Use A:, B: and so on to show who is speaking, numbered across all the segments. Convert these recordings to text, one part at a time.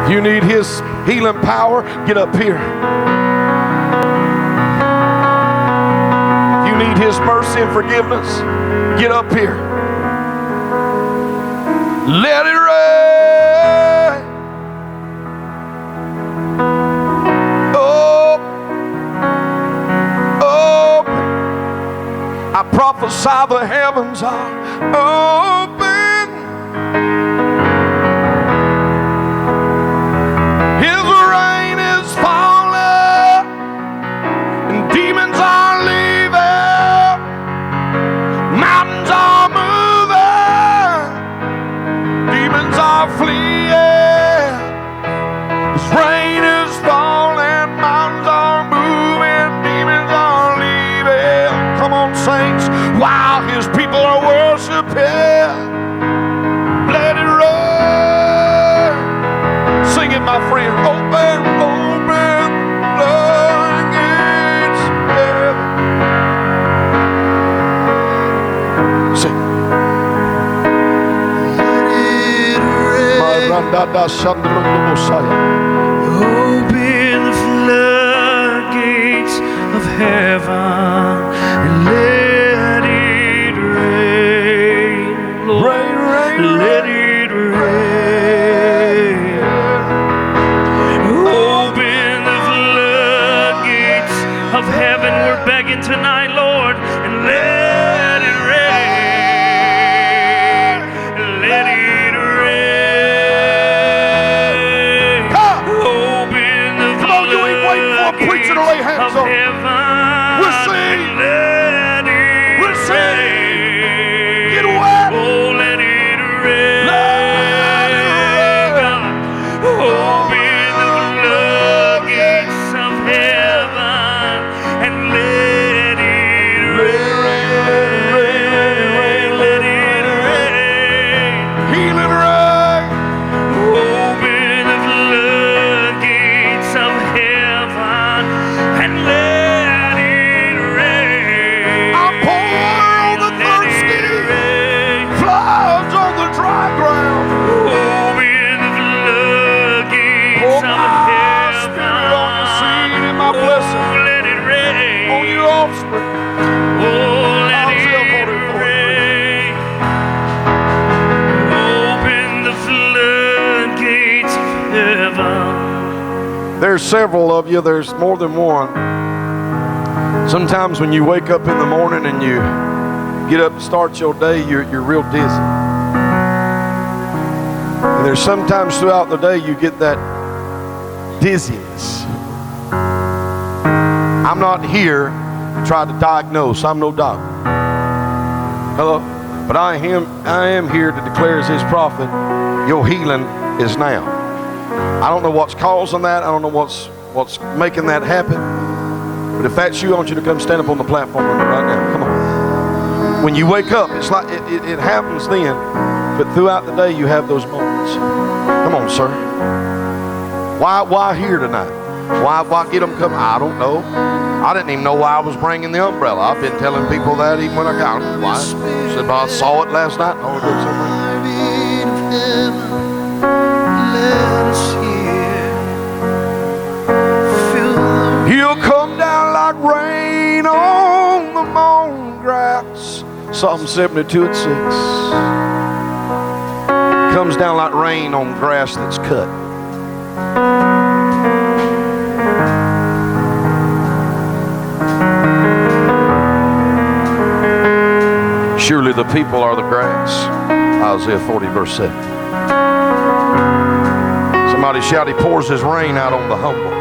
A: If you need His healing power, get up here. If you need His mercy and forgiveness, get up here. Let it rain. Oh, oh, I prophesy the heavens are open. His rain is falling, and demons are leaving, mountains are moving, demons are fleeing. His rain is falling, mountains are moving, demons are leaving. Come on, saints, while His people are worshiping, let it rain. Sing it, my friend. Open, open the gates of heaven. Sing.
B: Open the floodgates of heaven and let it rain, Lord.
A: Rain, rain,
B: Let it rain. Open the floodgates of heaven. We're begging tonight, Lord, and let it rain. Let it rain. Open the
A: Preacher to lay hands
B: of
A: on.
B: heaven.
A: Receive.
B: Let it
A: Receive.
B: rain.
A: Get wet.
B: Oh, let it rain.
A: Let it rain.
B: Open the floodgates of heaven and let it rain. Let it rain.
A: Healing rain.
B: Open the floodgates of heaven and let it rain.
A: I pour on the
B: Let it
A: thirsty,
B: rain.
A: floods on the dry ground.
B: Open the floodgates
A: Pour
B: of
A: my spirit on the seed
B: heaven.
A: and my blessing
B: Oh, let it rain.
A: on your offspring.
B: Oh, let
A: Isaiah
B: it
A: 44.
B: rain. Open the floodgates of heaven.
A: There's several of you. There's more than one. Sometimes when you wake up in the morning and you get up to start your day, you're real dizzy. And there's sometimes throughout the day you get that dizziness. I'm not here to try to diagnose. I'm no doctor. Hello? But I am here to declare as His prophet, your healing is now. I don't know what's causing that. I don't know what's making that happen. But if that's you, I want you to come stand up on the platform right now. Come on. When you wake up, it's like it happens then. But throughout the day, you have those moments. Come on, sir. Why here tonight? Why get them come? I don't know. I didn't even know why I was bringing the umbrella. I've been telling people that even when I got it. Why? Said, I saw it last night. Oh, it He'll come down like rain on the mown grass. Psalm 72 and 6. Comes down like rain on grass that's cut. Surely the people are the grass. Isaiah 40 verse 7. Somebody shout, He pours His rain out on the humble.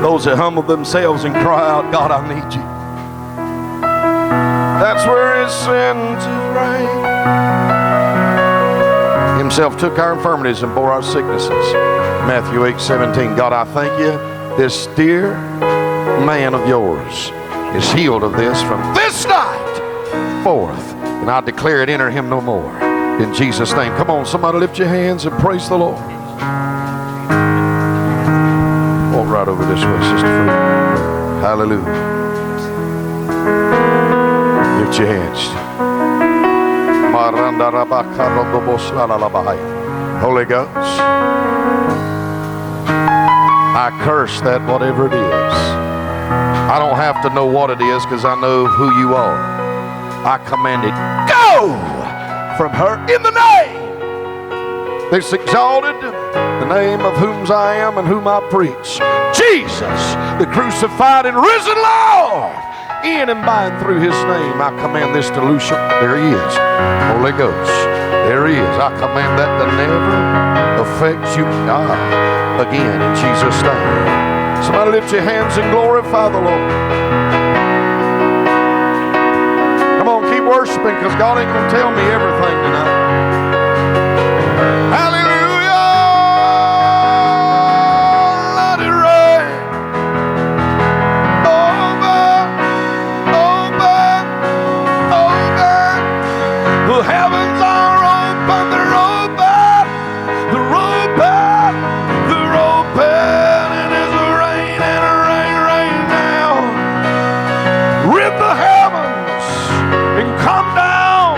A: Those that humble themselves and cry out, God, I need you. That's where He sends His rain. Himself took our infirmities and bore our sicknesses. Matthew 8:17. God, I thank you. This dear man of yours is healed of this from this night forth. And I declare it, enter him no more. In Jesus' name. Come on, somebody lift your hands and praise the Lord. Walk right over this way, Sister Free. Hallelujah. Lift your hands. Holy Ghost, I curse that whatever it is. I don't have to know what it is because I know who you are. I command it, go from her in the name that's exalted, the name of whom I am and whom I preach. Jesus, the crucified and risen Lord. In and by and through his name, I command this to loose. There he is. Holy Ghost. There he is. I command that to never affect you again in Jesus' name. Somebody lift your hands and glorify the Lord. Come on, keep worshiping because God ain't going to tell me everything tonight. Hallelujah! Let it rain. The heavens are open, they're open, they're open, they're open, and it's rain and rain now. Rip the heavens and come down,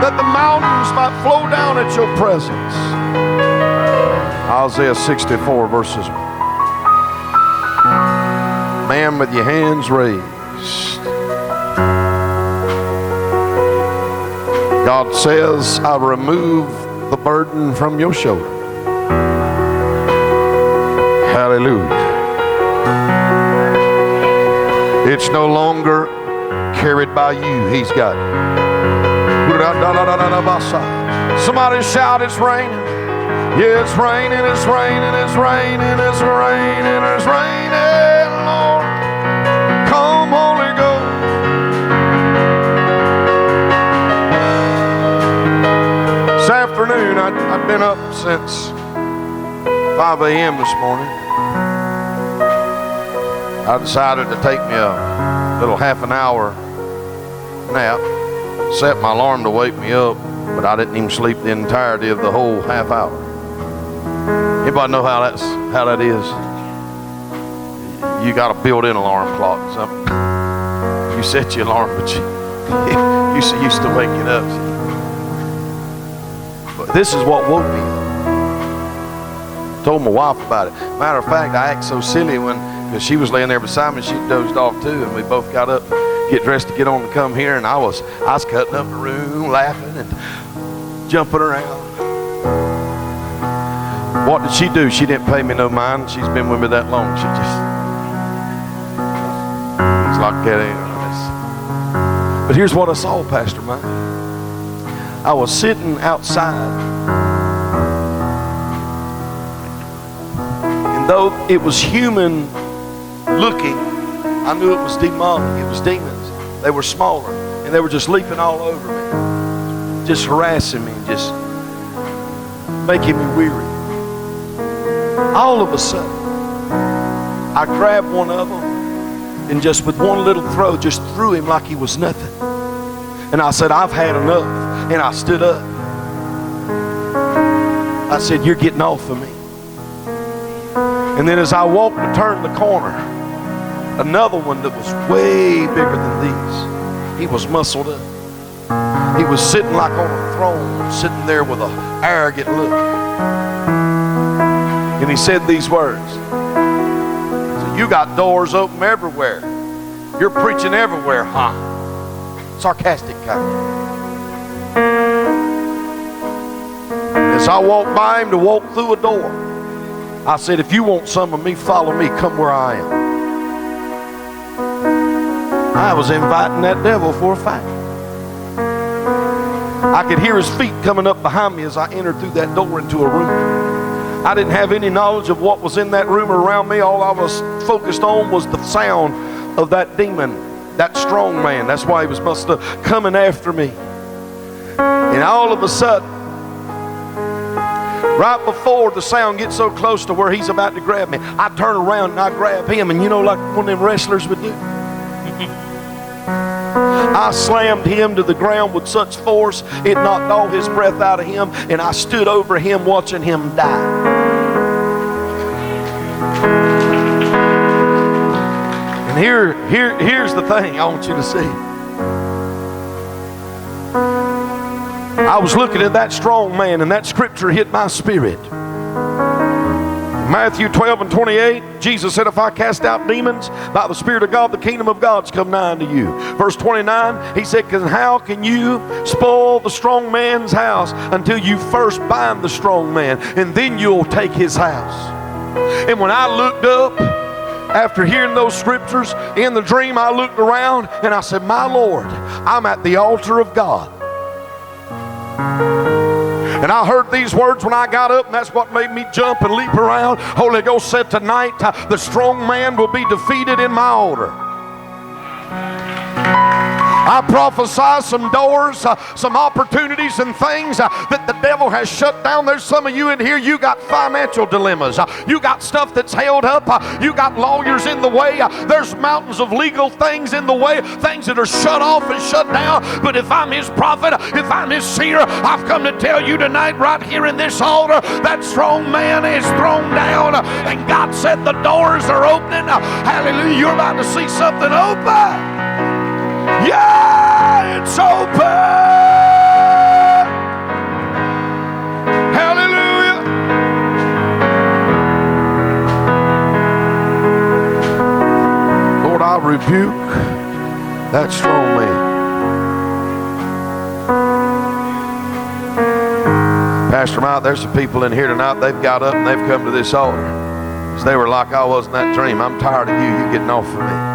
A: that the mountains might flow down at your presence. Isaiah 64 verses 1. Man, with your hands raised, God says, I remove the burden from your shoulder. Hallelujah. It's no longer carried by you. He's got it. Somebody shout, it's raining. Yeah, it's raining, it's raining, it's raining, it's raining, it's raining, Lord. Come, Holy Ghost. This afternoon, I'd been up since 5 a.m. this morning. I decided to take me a little half an hour nap. Set my alarm to wake me up, but I didn't even sleep the entirety of the whole half hour. Anybody know how that is? You got a built-in alarm clock. Something. You set your alarm, but you used to wake it up. But this is what woke me up. Told my wife about it. Matter of fact, I act so silly because she was laying there beside me. She dozed off too, and we both got up, get dressed to get on to come here, and I was cutting up the room, laughing and jumping around. What did she do? She didn't pay me no mind. She's been with me that long. She just, it's like that. But here's what I saw, Pastor Mike. I was sitting outside, and though it was human looking, I knew it was demonic. It was demons. They were smaller, and they were just leaping all over me, just harassing me, just making me weary. All of a sudden, I grabbed one of them and just with one little throw, just threw him like he was nothing. And I said, I've had enough. And I stood up. I said, you're getting off of me. And then as I walked to turn the corner, another one that was way bigger than these, he was muscled up. He was sitting like on a throne, sitting there with an arrogant look. And he said these words. He said, you got doors open everywhere. You're preaching everywhere, huh? Sarcastic kind. As I walked by him to walk through a door, I said, if you want some of me, follow me, come where I am. I was inviting that devil for a fight. I could hear his feet coming up behind me as I entered through that door into a room. I didn't have any knowledge of what was in that room around me. All I was focused on was the sound of that demon, that strong man. That's why he must have coming after me. And all of a sudden, right before the sound gets so close to where he's about to grab me, I turn around and I grab him, and you know, like one of them wrestlers would do, I slammed him to the ground with such force it knocked all his breath out of him, and I stood over him watching him die. And here's the thing I want you to see. I was looking at that strong man, and that scripture hit my spirit. Matthew 12:28, Jesus said, if I cast out demons by the Spirit of God, the kingdom of God's come nigh unto you. Verse 29, he said, how can you spoil the strong man's house until you first bind the strong man, and then you'll take his house. And when I looked up, after hearing those scriptures, in the dream I looked around and I said, my Lord, I'm at the altar of God. And I heard these words when I got up, and that's what made me jump and leap around. Holy Ghost said tonight, the strong man will be defeated in my altar. I prophesy some doors, some opportunities and things that the devil has shut down. There's some of you in here, you got financial dilemmas. You got stuff that's held up. You got lawyers in the way. There's mountains of legal things in the way, things that are shut off and shut down. But if I'm his prophet, if I'm his seer, I've come to tell you tonight right here in this altar, that strong man is thrown down. And God said the doors are opening. Hallelujah. You're about to see something open. Yeah, it's open. Hallelujah. Lord, I rebuke that strong man. Pastor Mike, there's some people in here tonight, they've got up and they've come to this altar because they were like I was in that dream. I'm tired of you getting off of me.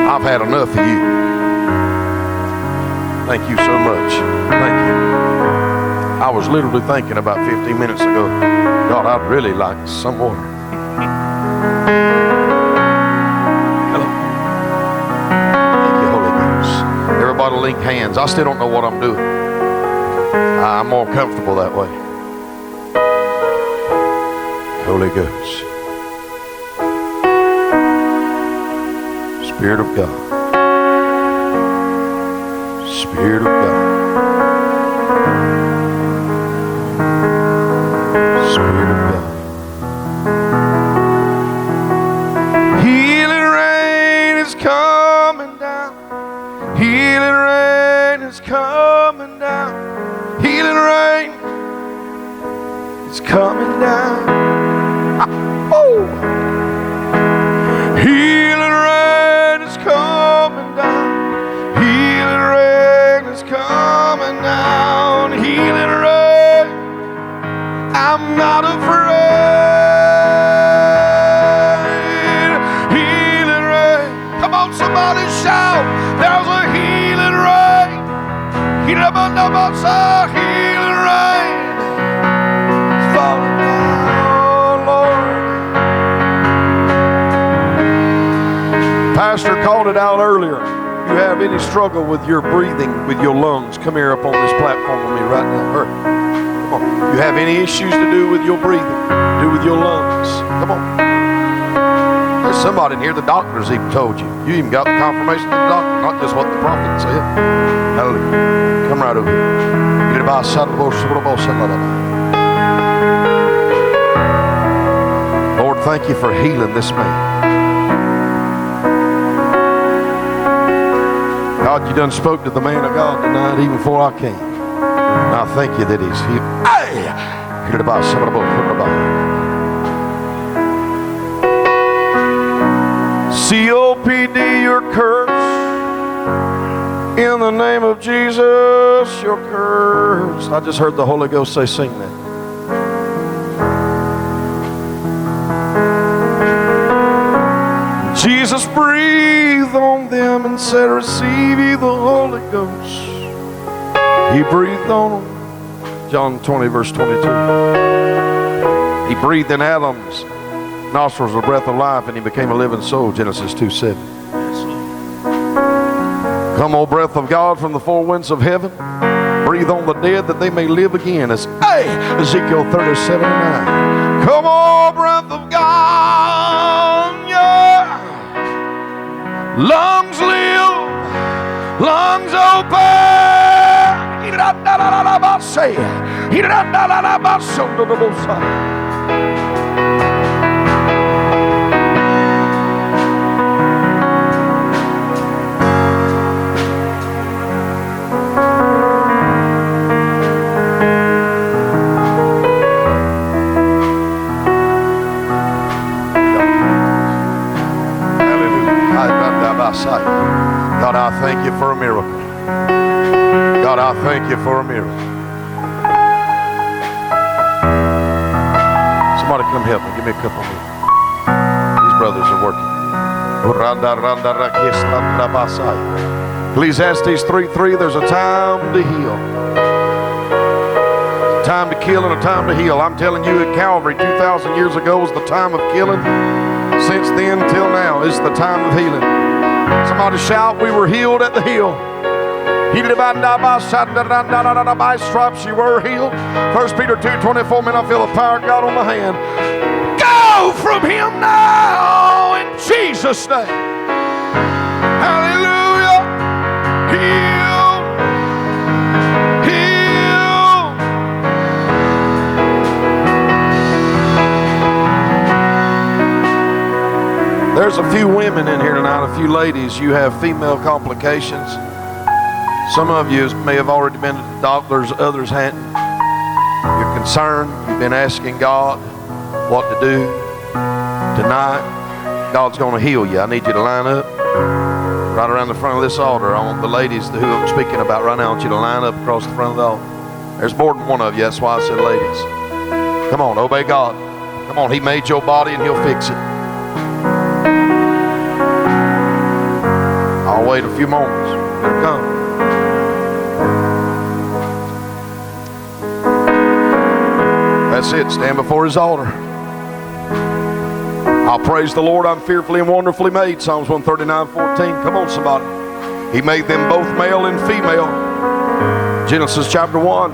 A: I've had enough of you. Thank you so much. Thank you. I was literally thinking about 15 minutes ago, God, I'd really like some water. Hello. Thank you, Holy Ghost. Everybody link hands. I still don't know what I'm doing. I'm more comfortable that way. Holy Ghost. Spirit of God. Spirit of God. Spirit of God. Healing rain is coming down. Healing rain is coming down. Healing rain is coming down. Oh! Healing rain is coming down. Healing rain is coming down. Healing rain. I'm not afraid. Healing rain. Come on, somebody shout. There's a healing rain. Healing rain. It's falling down, Lord. Pastor called it out earlier. You have any struggle with your breathing, with your lungs, come here up on this platform with me right now. Hurry. Come on. You have any issues to do with your breathing, do with your lungs? Come on. There's somebody in here, the doctors even told you. You even got the confirmation from the doctor, not just what the prophet said. Hallelujah. Come right over here. Lord, thank you for healing this man. God, you done spoke to the man of God tonight even before I came. And I thank you that he's healed. Hey! COPD, your curse. In the name of Jesus, you're cursed. I just heard the Holy Ghost say, sing that. Jesus breathed on them and said, receive ye the Holy Ghost. He breathed on them. John 20, verse 22. He breathed in Adam's nostrils the breath of life, and he became a living soul. Genesis 2:7. Come, O breath of God from the four winds of heaven, breathe on the dead that they may live again. As Ezekiel 37:9. Come, O breath of God, yeah. Lungs live, lungs open. thank you for a miracle. God, I thank you for a miracle. Somebody come help me. Give me a couple minutes. These brothers are working. Ecclesiastes 3:3, there's a time to heal. A time to kill and a time to heal. I'm telling you, at Calvary 2,000 years ago was the time of killing. Since then till now, it's the time of healing. Somebody shout, we were healed at the hill. By stripes you were healed. 1 Peter 2:24, man, I feel the power of God on my hand. Go from him now in Jesus' name. Hallelujah. Heal. Heal. There's a few women in here tonight, a few ladies. You have female complications. Some of you may have already been to the doctors, others hadn't. You're concerned. You've been asking God what to do. Tonight, God's going to heal you. I need you to line up right around the front of this altar. I want the ladies who I'm speaking about right now, I want you to line up across the front of the altar. There's more than one of you. That's why I said ladies. Come on, obey God. Come on, he made your body and he'll fix it. I'll wait a few moments. Here it comes. That's it. Stand before his altar. I'll praise the Lord. I'm fearfully and wonderfully made. Psalms 139:14. Come on, somebody. He made them both male and female. Genesis chapter 1,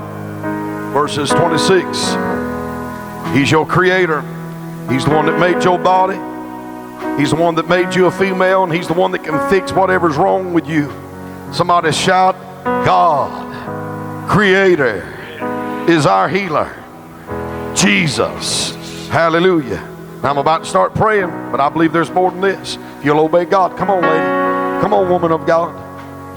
A: verses 26. He's your creator. He's the one that made your body. He's the one that made you a female, and he's the one that can fix whatever's wrong with you. Somebody shout, God, creator, is our healer. Jesus. Hallelujah. Now I'm about to start praying, but I believe there's more than this. If you'll obey God, come on, lady. Come on, woman of God.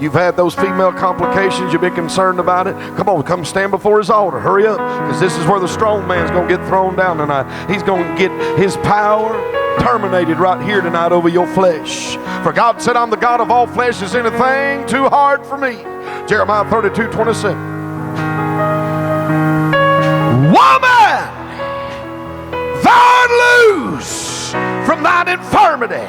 A: You've had those female complications. You've been concerned about it. Come on, come stand before his altar. Hurry up, because this is where the strong man's going to get thrown down tonight. He's going to get his power terminated right here tonight over your flesh. For God said, I'm the God of all flesh. Is anything too hard for me? Jeremiah 32:27. Woman, thou loose from thine infirmity.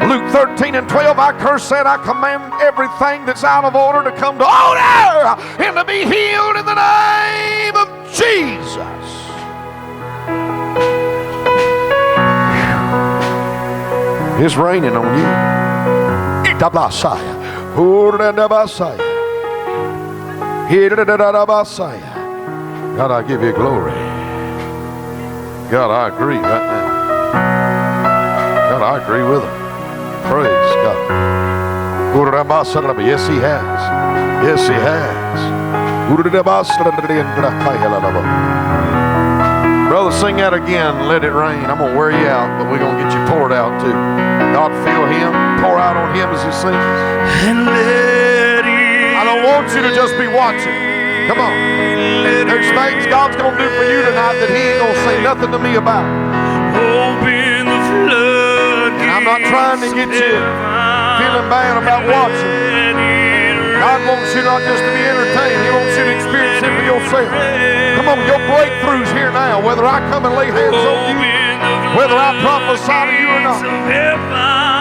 A: Luke 13:12, I curse that I command everything that's out of order to come to order and to be healed in the name of Jesus. It's raining on you. God, I give you glory. God, I agree right now. God, I agree with him. Praise God. Yes, he has. Yes, he has. Brother, sing that again. Let it rain. I'm going to wear you out, but we're going to get you poured out too. God, feel him. Pour out on him as he sings.
B: And let it
A: I don't want you to just be watching. Come on. There's things God's going to do for you tonight that he ain't going to say nothing to me about.
B: open the floodgates.
A: And I'm not trying to get you feeling bad about watching. God wants you not just to be entertained. He wants you to experience it for yourself. Come on, your breakthrough's here now. Whether I come and lay hands on you, whether I prophesy to you or not.